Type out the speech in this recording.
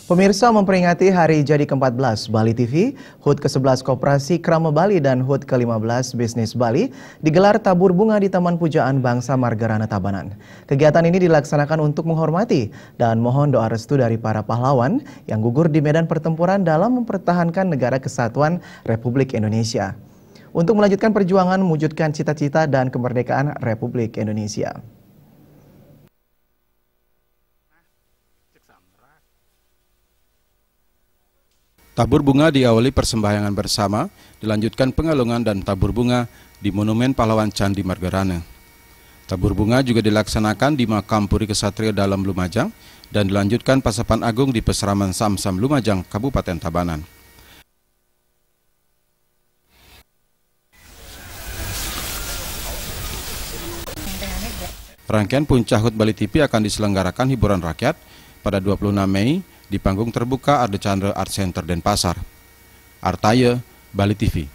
Pemirsa, memperingati hari jadi ke-14 Bali TV, HUT ke-11 Koperasi Krama Bali dan HUT ke-15 Bisnis Bali digelar tabur bunga di Taman Pujaan Bangsa Margarana Tabanan. Kegiatan ini dilaksanakan untuk menghormati dan mohon doa restu dari para pahlawan yang gugur di medan pertempuran dalam mempertahankan negara kesatuan Republik Indonesia. Untuk melanjutkan perjuangan mewujudkan cita-cita dan kemerdekaan Republik Indonesia. Tabur bunga diawali persembahyangan bersama, dilanjutkan pengalungan dan tabur bunga di Monumen Pahlawan Candi Margarana. Tabur bunga juga dilaksanakan di Makam Puri Kesatria Dalam Lumajang dan dilanjutkan pasapan agung di Peseraman Samsam Lumajang, Kabupaten Tabanan. Rangkaian Puncak HUT Bali TV akan diselenggarakan hiburan rakyat pada 26 Mei di panggung terbuka Ardechandra Art Center Denpasar. Artaya, Bali TV.